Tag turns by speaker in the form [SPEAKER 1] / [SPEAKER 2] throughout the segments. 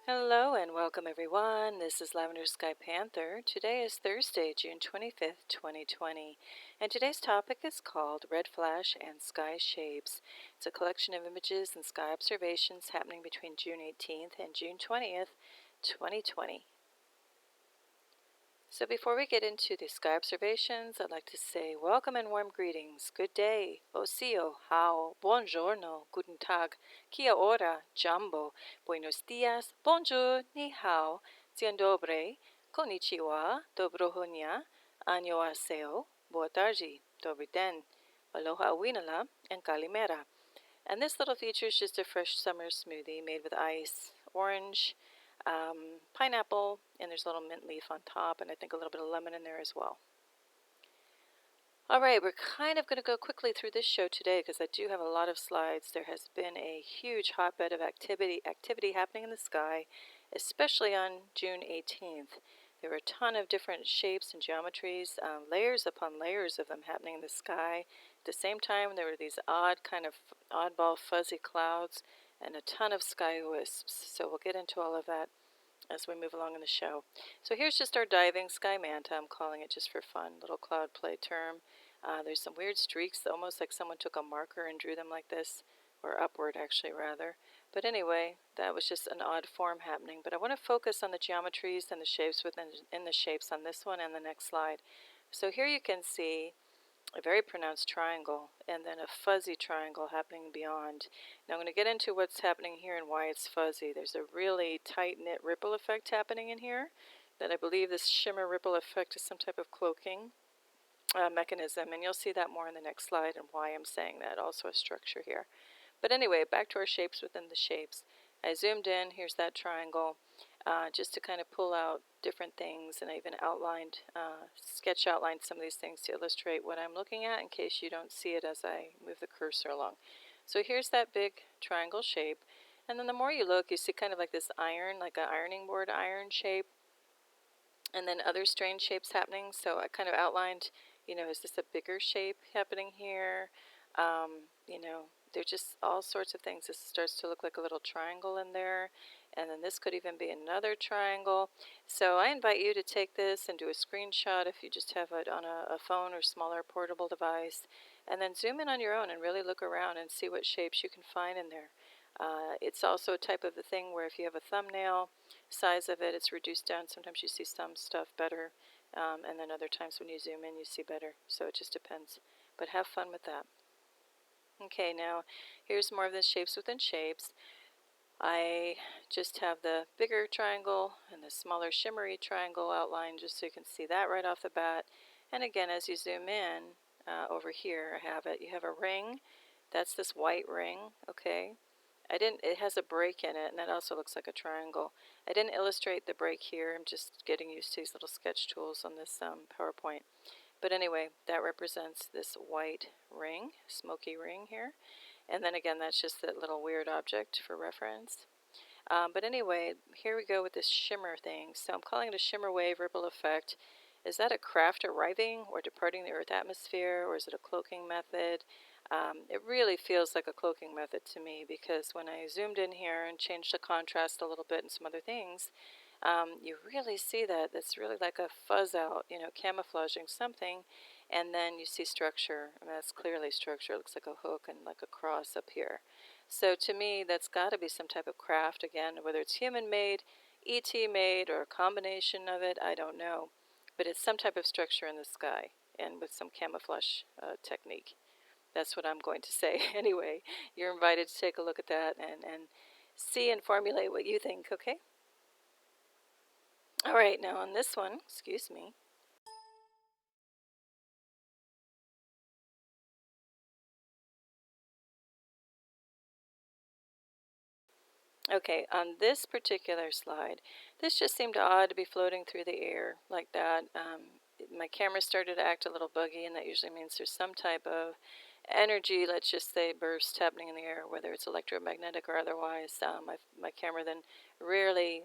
[SPEAKER 1] Hello and welcome everyone. This is Lavender Sky Panther. Today is Thursday, June 25th, 2020, and today's topic is called Red Flash and Sky Shapes. It's a collection of images and sky observations happening between June 18th and June 20th, 2020. So before we get into the sky observations, I'd like to say welcome and warm greetings. Good day, osio, hao, buongiorno, guten tag, kia ora, jambo, buenos dias, bonjour, ni hao, dzień dobry, konnichiwa, dobroho dnia, annyeonghaseyo, boa tarde, dobry den, aloha winala, and kalimera. And this little feature is just a fresh summer smoothie made with ice, orange, pineapple, and there's a little mint leaf on top, and I think a little bit of lemon in there as well. All right, we're kind of going to go quickly through this show today because I do have a lot of slides. There has been a huge hotbed of activity happening in the sky, especially on June 18th. There were a ton of different shapes and geometries, layers upon layers of them happening in the sky. At the same time, there were these oddball fuzzy clouds and a ton of sky wisps. So we'll get into all of that as we move along in the show. So here's just our diving sky manta. I'm calling it just for fun, little cloud play term. There's some weird streaks, almost like someone took a marker and drew them like this, or upward actually rather. But anyway, that was just an odd form happening. But I want to focus on the geometries and the shapes within the shapes on this one and the next slide. So here you can see a very pronounced triangle and then a fuzzy triangle happening beyond. Now I'm going to get into what's happening here and why it's fuzzy. There's a really tight-knit ripple effect happening in here that I believe this shimmer ripple effect is some type of cloaking mechanism, and you'll see that more in the next slide and why I'm saying that. Also a structure here. But anyway, back to our shapes within the shapes. I zoomed in, here's that triangle, just to kind of pull out different things, and I even outlined, sketch outlined some of these things to illustrate what I'm looking at in case you don't see it as I move the cursor along. So here's that big triangle shape, and then the more you look, you see kind of like this iron, like an ironing board iron shape, and then other strange shapes happening. So I kind of outlined, is this a bigger shape happening here? There's just all sorts of things. This starts to look like a little triangle in there, and then this could even be another triangle. So I invite you to take this and do a screenshot if you just have it on a phone or smaller portable device, and then zoom in on your own and really look around and see what shapes you can find in there. It's also a type of a thing where if you have a thumbnail size of it, it's reduced down. Sometimes you see some stuff better, and then other times when you zoom in, you see better. So it just depends. But have fun with that. Okay, now here's more of the shapes within shapes. I just have the bigger triangle and the smaller shimmery triangle outlined just so you can see that right off the bat. And again, as you zoom in over here, I have it. You have a ring. That's this white ring, okay? It has a break in it, and that also looks like a triangle. I didn't illustrate the break here. I'm just getting used to these little sketch tools on this PowerPoint. But anyway, that represents this white ring, smoky ring here. And then again, that's just that little weird object for reference. But anyway, here we go with this shimmer thing. So I'm calling it a shimmer wave ripple effect. Is that a craft arriving or departing the Earth atmosphere, or is it a cloaking method? It really feels like a cloaking method to me, because when I zoomed in here and changed the contrast a little bit and some other things, you really see that. It's really like a fuzz out, camouflaging something, and then you see structure. I mean, that's clearly structure. It looks like a hook and like a cross up here. So to me, that's got to be some type of craft, again, whether it's human-made, ET made, or a combination of it, I don't know. But it's some type of structure in the sky, and with some camouflage technique. That's what I'm going to say. Anyway, you're invited to take a look at that and see and formulate what you think, okay? All right, now on this one, excuse me. Okay, on this particular slide, this just seemed odd to be floating through the air like that. My camera started to act a little buggy, and that usually means there's some type of energy, let's just say, burst happening in the air, whether it's electromagnetic or otherwise. My camera then rarely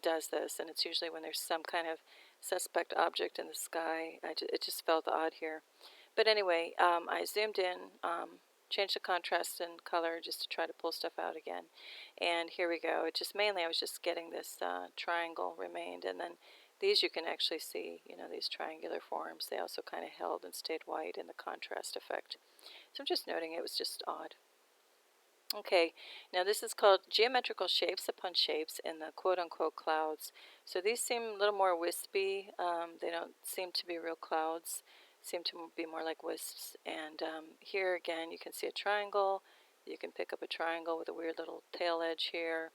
[SPEAKER 1] does this, and it's usually when there's some kind of suspect object in the sky. It just felt odd here. But anyway, I zoomed in change the contrast and color just to try to pull stuff out again. And here we go. It just mainly I was just getting this triangle remained, and then these you can actually see, these triangular forms. They also kind of held and stayed white in the contrast effect. So I'm just noting it was just odd. Okay, now this is called geometrical shapes upon shapes in the quote-unquote clouds. So these seem a little more wispy. They don't seem to be real clouds. Seem to be more like wisps. And here again you can see a triangle. You can pick up a triangle with a weird little tail edge here.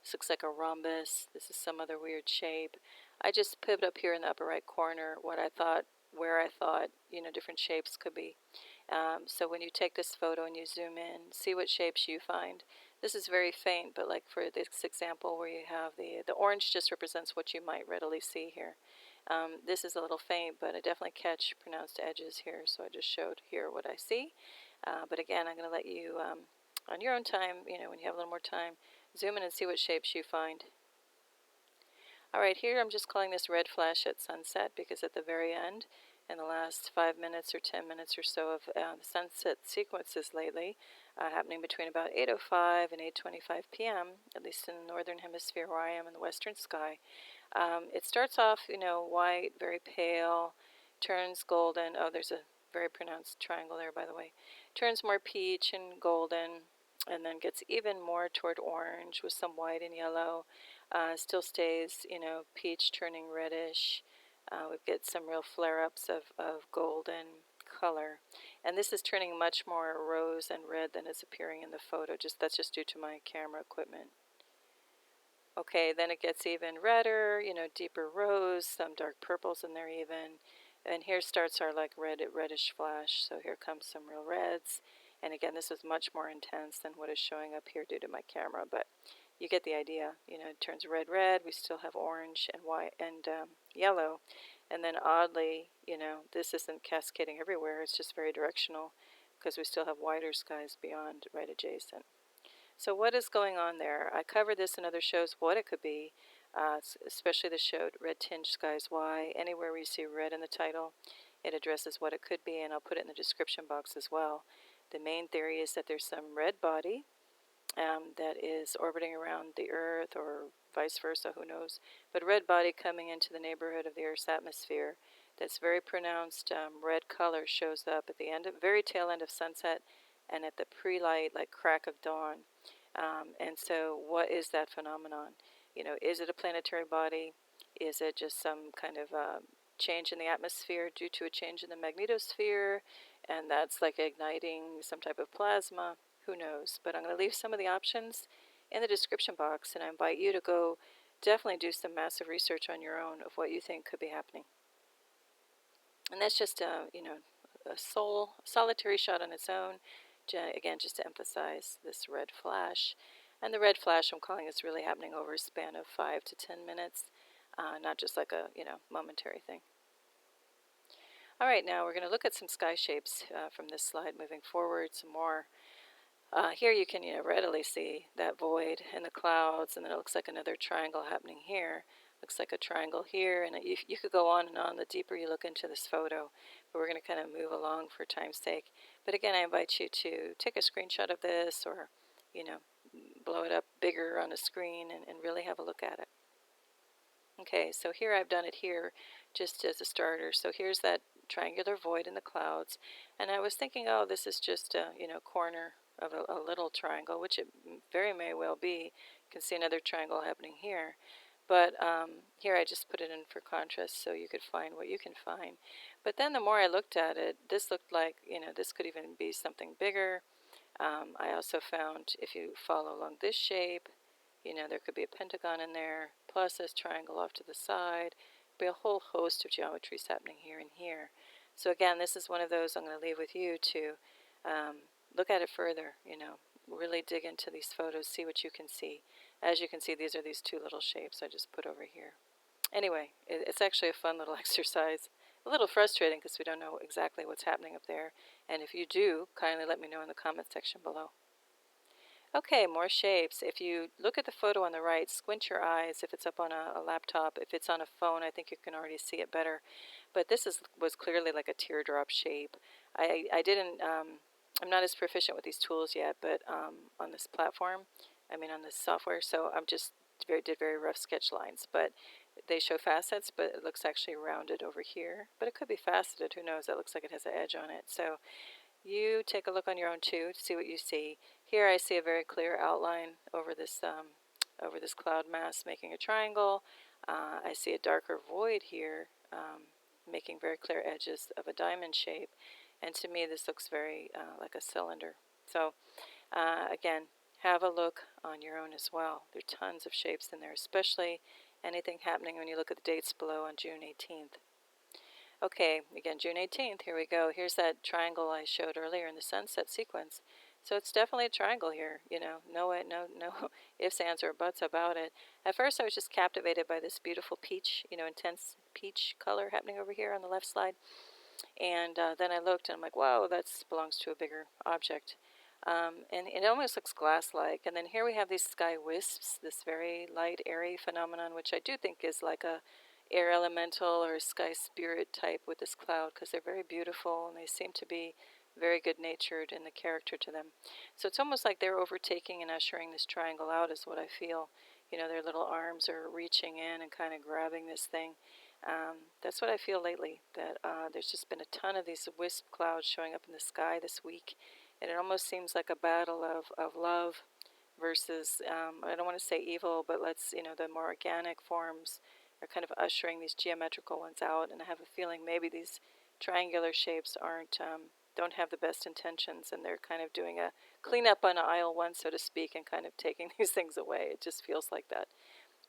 [SPEAKER 1] This looks like a rhombus. This is some other weird shape. I just put up here in the upper right corner where I thought different shapes could be. So when you take this photo and you zoom in, see what shapes you find. This is very faint, but like for this example where you have the orange just represents what you might readily see here. This is a little faint, but I definitely catch pronounced edges here, so I just showed here what I see. But again, I'm going to let you, on your own time, when you have a little more time, zoom in and see what shapes you find. Alright, here I'm just calling this red flash at sunset because at the very end, in the last 5 minutes or 10 minutes or so of the sunset sequences lately, happening between about 8:05 and 8:25 p.m., at least in the northern hemisphere where I am in the western sky. It starts off, white, very pale, turns golden. Oh, there's a very pronounced triangle there, by the way. Turns more peach and golden, and then gets even more toward orange with some white and yellow. Still stays, peach turning reddish. We get some real flare-ups of golden color. And this is turning much more rose and red than is appearing in the photo. That's just due to my camera equipment. Okay, then it gets even redder, deeper rose, some dark purples in there even. And here starts our like reddish flash. So here comes some real reds. And again, this is much more intense than what is showing up here due to my camera, but you get the idea. It turns red. We still have orange and white and yellow. And then oddly, this isn't cascading everywhere. It's just very directional because we still have whiter skies beyond right adjacent. So what is going on there? I covered this in other shows, what it could be, especially the show Red Tinged Skies Why. Anywhere where you see red in the title, it addresses what it could be, and I'll put it in the description box as well. The main theory is that there's some red body that is orbiting around the Earth, or vice versa, who knows. But red body coming into the neighborhood of the Earth's atmosphere. That's very pronounced red color shows up at the very tail end of sunset and at the pre-light, like crack of dawn. And so what is that phenomenon? Is it a planetary body? Is it just some kind of change in the atmosphere due to a change in the magnetosphere? And that's like igniting some type of plasma? Who knows? But I'm going to leave some of the options in the description box, and I invite you to go definitely do some massive research on your own of what you think could be happening. And that's just a solitary shot on its own. Again, just to emphasize this red flash. And the red flash, I'm calling this really happening over a span of 5 to 10 minutes, not just like a momentary thing. All right, now we're going to look at some sky shapes from this slide moving forward, some more. Here you can readily see that void in the clouds, and then it looks like another triangle happening here. Looks like a triangle here, and you could go on and on the deeper you look into this photo, but we're going to kind of move along for time's sake. But again, I invite you to take a screenshot of this, or blow it up bigger on a screen and really have a look at it. Okay, so here I've done it here just as a starter. So here's that triangular void in the clouds, and I was thinking, oh, this is just a corner of a little triangle, which it very may well be. You can see another triangle happening here. But here I just put it in for contrast so you could find what you can find. But then the more I looked at it, this looked like, this could even be something bigger. I also found if you follow along this shape, there could be a pentagon in there, plus this triangle off to the side. Be a whole host of geometries happening here and here. So again, this is one of those I'm going to leave with you to look at it further, really dig into these photos, see what you can see. As you can see, these are these two little shapes I just put over here. Anyway, it's actually a fun little exercise. A little frustrating because we don't know exactly what's happening up there. And if you do, kindly let me know in the comment section below. Okay, more shapes. If you look at the photo on the right, squint your eyes if it's up on a laptop. If it's on a phone, I think you can already see it better. But this was clearly like a teardrop shape. I didn't I'm not as proficient with these tools yet, but on this platform, on this software, so I'm just did very rough sketch lines. But they show facets, but it looks actually rounded over here. But it could be faceted, who knows? That looks like it has an edge on it. So you take a look on your own too to see what you see. Here I see a very clear outline over this cloud mass making a triangle. I see a darker void here, making very clear edges of a diamond shape. And to me, this looks very like a cylinder. So again, have a look on your own as well. There are tons of shapes in there, especially anything happening when you look at the dates below on June 18th. Okay, again, June 18th, here we go. Here's that triangle I showed earlier in the sunset sequence. So it's definitely a triangle here, no ifs, ands, or buts about it. At first I was just captivated by this beautiful peach, intense peach color happening over here on the left side. And then I looked and I'm like, whoa, that belongs to a bigger object. And it almost looks glass-like. And then here we have these sky wisps, this very light, airy phenomenon, which I do think is like a air elemental or sky spirit type with this cloud, because they're very beautiful and they seem to be very good-natured in the character to them. So it's almost like they're overtaking and ushering this triangle out is what I feel. Their little arms are reaching in and kind of grabbing this thing. That's what I feel lately, that there's just been a ton of these wisp clouds showing up in the sky this week, and it almost seems like a battle of love versus, I don't want to say evil, but the more organic forms are kind of ushering these geometrical ones out, and I have a feeling maybe these triangular shapes don't have the best intentions, and they're kind of doing a cleanup on aisle one, so to speak, and kind of taking these things away. It just feels like that.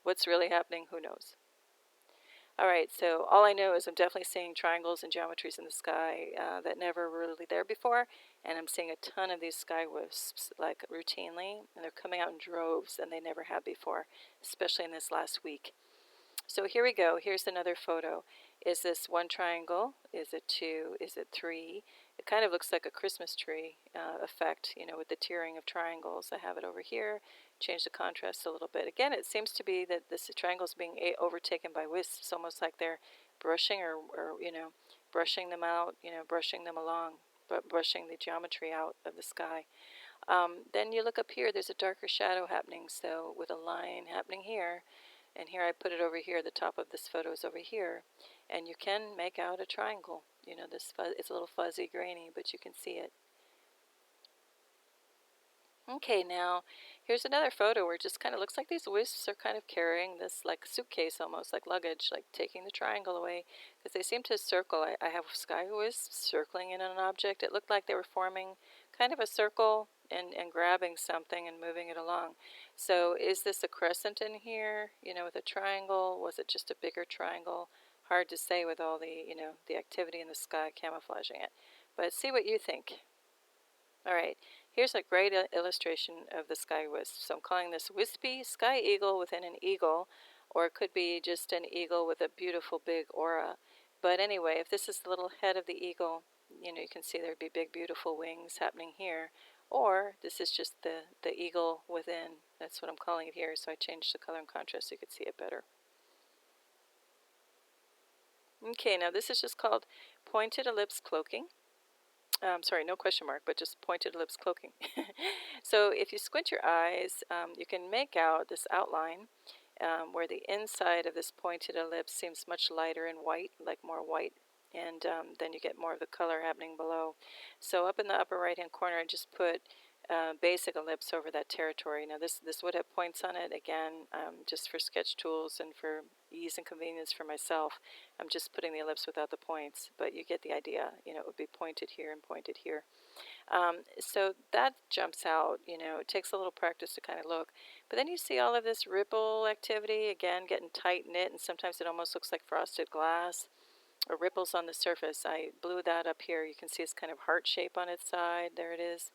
[SPEAKER 1] What's really happening, who knows? Alright, so all I know is I'm definitely seeing triangles and geometries in the sky that never were really there before, and I'm seeing a ton of these sky wisps, like routinely, and they're coming out in droves, and they never have before, especially in this last week. So here we go. Here's another photo. Is this one triangle? Is it two? Is it three? It kind of looks like a Christmas tree effect, with the tiering of triangles. I have it over here. Change the contrast a little bit. Again, it seems to be that this triangle is being overtaken by wisps, almost like they're brushing or brushing them out, brushing them along, but brushing the geometry out of the sky. Then you look up here, there's a darker shadow happening, so with a line happening here, and here I put it over here, the top of this photo is over here, and you can make out a triangle. It's a little fuzzy, grainy, but you can see it. Okay, now here's another photo where it just kind of looks like these wisps are kind of carrying this like suitcase, almost like luggage, like taking the triangle away, because they seem to circle. I have sky wisps circling in an object. It looked like they were forming kind of a circle and grabbing something and moving it along. So is this a crescent in here, with a triangle? Was it just a bigger triangle? Hard to say with all the, the activity in the sky camouflaging it. But see what you think. All right, here's a great illustration of the sky wisp. So I'm calling this Wispy Sky Eagle within an eagle, or it could be just an eagle with a beautiful big aura. But anyway, if this is the little head of the eagle, you can see there'd be big beautiful wings happening here. Or this is just the eagle within. That's what I'm calling it here, so I changed the color and contrast so you could see it better. Okay, now this is just called Pointed Ellipse Cloaking. Sorry, no question mark, but just pointed ellipse cloaking. So if you squint your eyes, you can make out this outline where the inside of this pointed ellipse seems much lighter and white, like more white, and then you get more of the color happening below. So up in the upper right-hand corner, I just put basic ellipse over that territory. Now this would have points on it, again, just for sketch tools and for ease and convenience for myself. I'm just putting the ellipse without the points, but you get the idea. It would be pointed here and pointed here. So that jumps out. It takes a little practice to kind of look. But then you see all of this ripple activity, again, getting tight knit, and sometimes it almost looks like frosted glass or ripples on the surface. I blew that up here. You can see it's kind of heart shape on its side. There it is.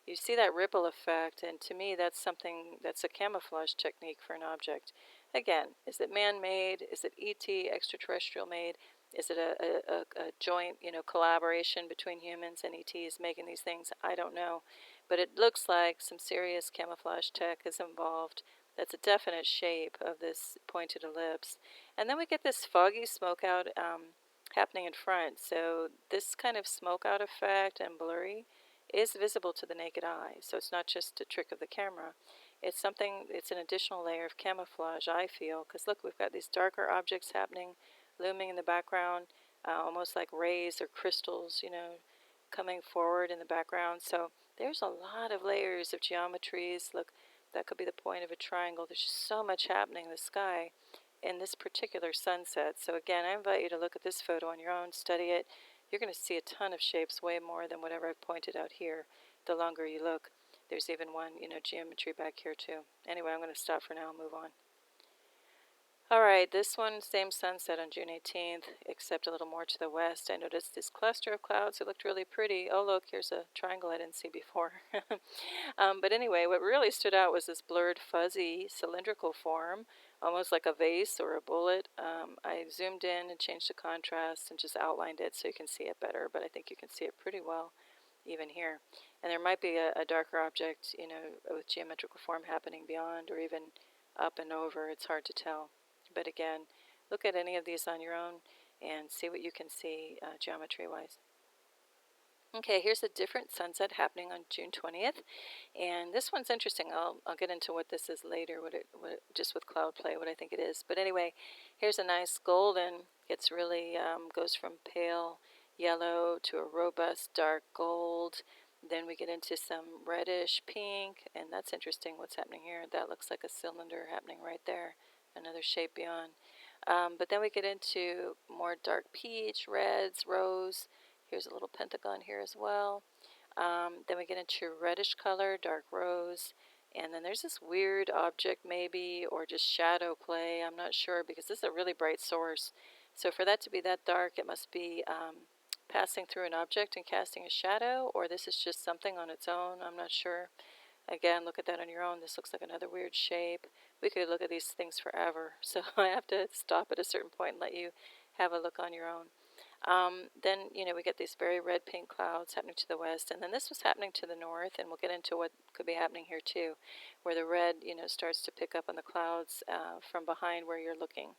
[SPEAKER 1] You see that ripple effect, and to me that's something that's a camouflage technique for an object. Again, is it man-made? Is it ET, extraterrestrial made? Is it a joint, collaboration between humans and ETs making these things? I don't know. But it looks like some serious camouflage tech is involved. That's a definite shape of this pointed ellipse. And then we get this foggy smoke out happening in front. So this kind of smoke out effect and blurry is visible to the naked eye. So it's not just a trick of the camera. It's something, it's an additional layer of camouflage, I feel, because look, we've got these darker objects happening, looming in the background, almost like rays or crystals, you know, coming forward in the background. So there's a lot of layers of geometries. Look, that could be the point of a triangle. There's just so much happening in the sky in this particular sunset. So again, I invite you to look at this photo on your own, study it. You're going to see a ton of shapes, way more than whatever I've pointed out here, the longer you look. There's even one, you know, geometry back here too. Anyway, I'm going to stop for now and move on. Alright, this one, same sunset on June 18th, except a little more to the west. I noticed this cluster of clouds. It looked really pretty. Oh, look, here's a triangle I didn't see before. But anyway, what really stood out was this blurred, fuzzy, cylindrical form, almost like a vase or a bullet. I zoomed in and changed the contrast and just outlined it so you can see it better, but I think you can see it pretty well even here. And there might be a darker object, you know, with geometrical form happening beyond or even up and over. It's hard to tell. But again, look at any of these on your own and see what you can see geometry-wise. Okay, here's a different sunset happening on June 20th, and this one's interesting. I'll get into what this is later, just with cloud play, what I think it is. But anyway, here's a nice golden. It's really goes from pale yellow to a robust dark gold. Then we get into some reddish pink, and that's interesting what's happening here. That looks like a cylinder happening right there, another shape beyond. But then we get into more dark peach, reds, rose. Here's a little pentagon here as well. Then we get into reddish color, dark rose. And then there's this weird object maybe, or just shadow play. I'm not sure because this is a really bright source. So for that to be that dark, it must be passing through an object and casting a shadow, or this is just something on its own. I'm not sure. Again, look at that on your own. This looks like another weird shape. We could look at these things forever. So I have to stop at a certain point and let you have a look on your own. Then, you know, we get these very red-pink clouds happening to the west, and then this was happening to the north, and we'll get into what could be happening here too, where the red, you know, starts to pick up on the clouds from behind where you're looking.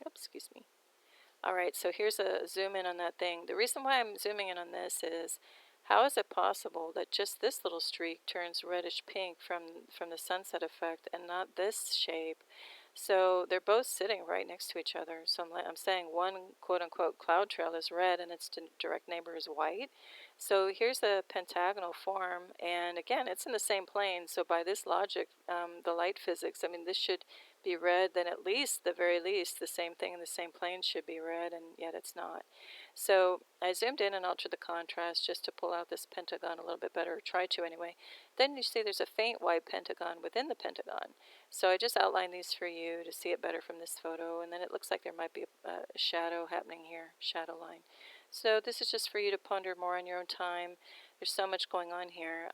[SPEAKER 1] Oops, excuse me. All right, so here's a zoom in on that thing. The reason why I'm zooming in on this is, how is it possible that just this little streak turns reddish pink from the sunset effect and not this shape? So they're both sitting right next to each other. So I'm saying one quote-unquote cloud trail is red and its direct neighbor is white. So here's a pentagonal form, and again, it's in the same plane. So by this logic, the light physics, I mean, this should be red, then at least, the very least, the same thing in the same plane should be red, and yet it's not. So I zoomed in and altered the contrast just to pull out this pentagon a little bit better, or try to anyway. Then you see there's a faint white pentagon within the pentagon. So I just outlined these for you to see it better from this photo, and then it looks like there might be a shadow happening here, shadow line. So this is just for you to ponder more on your own time. There's so much going on here.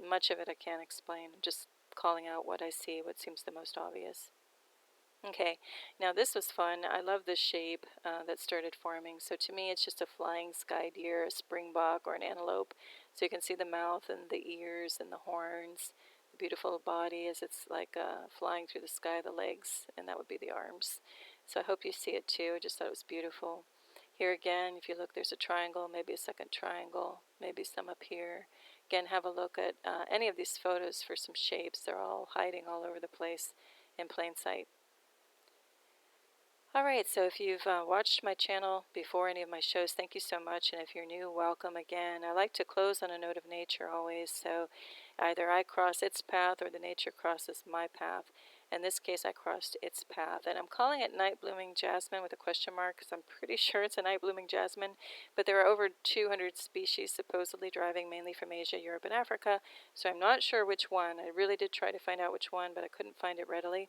[SPEAKER 1] Much of it I can't explain. I'm just calling out what I see, what seems the most obvious. Okay, now this was fun. I love this shape that started forming. So to me, it's just a flying sky deer, a springbok, or an antelope. So you can see the mouth and the ears and the horns, the beautiful body as it's like flying through the sky, the legs, and that would be the arms. So I hope you see it too. I just thought it was beautiful. Here again, if you look, there's a triangle, maybe a second triangle, maybe some up here. Again, have a look at any of these photos for some shapes. They're all hiding all over the place in plain sight. Alright, so if you've watched my channel before any of my shows, thank you so much, and if you're new, welcome again. I like to close on a note of nature always, so either I cross its path or the nature crosses my path. In this case, I crossed its path, and I'm calling it night blooming jasmine with a question mark because I'm pretty sure it's a night blooming jasmine, but there are over 200 species supposedly driving mainly from Asia, Europe, and Africa, so I'm not sure which one. I really did try to find out which one, but I couldn't find it readily.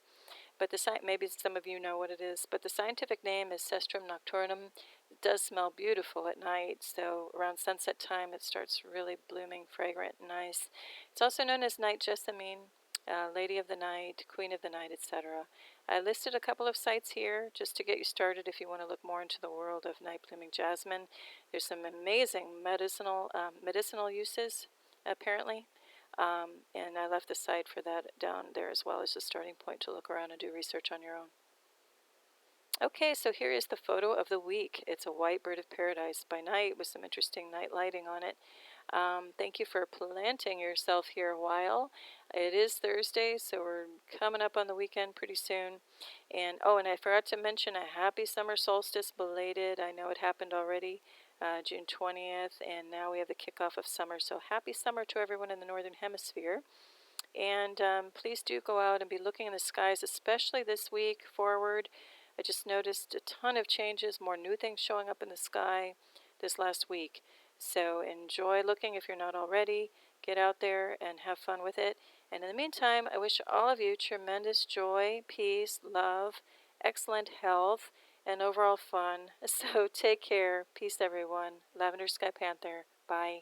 [SPEAKER 1] But maybe some of you know what it is, but the scientific name is Cestrum nocturnum. It does smell beautiful at night, so around sunset time it starts really blooming, fragrant, and nice. It's also known as night jessamine, lady of the night, queen of the night, etc. I listed a couple of sites here just to get you started if you want to look more into the world of night blooming jasmine. There's some amazing medicinal uses, apparently. And I left the site for that down there as well as a starting point to look around and do research on your own. Okay, so here is the photo of the week. It's a white bird of paradise by night with some interesting night lighting on it. Thank you for planting yourself here a while. It is Thursday, so we're coming up on the weekend pretty soon. And I forgot to mention a happy summer solstice belated. I know it happened already, June 20th, and now we have the kickoff of summer. So happy summer to everyone in the Northern Hemisphere. And please do go out and be looking in the skies, especially this week forward. I just noticed a ton of changes, more new things showing up in the sky this last week. So enjoy looking if you're not already. Get out there and have fun with it. And in the meantime, I wish all of you tremendous joy, peace, love, excellent health, and overall fun. So take care. Peace, everyone. Lavender Sky Panther. Bye.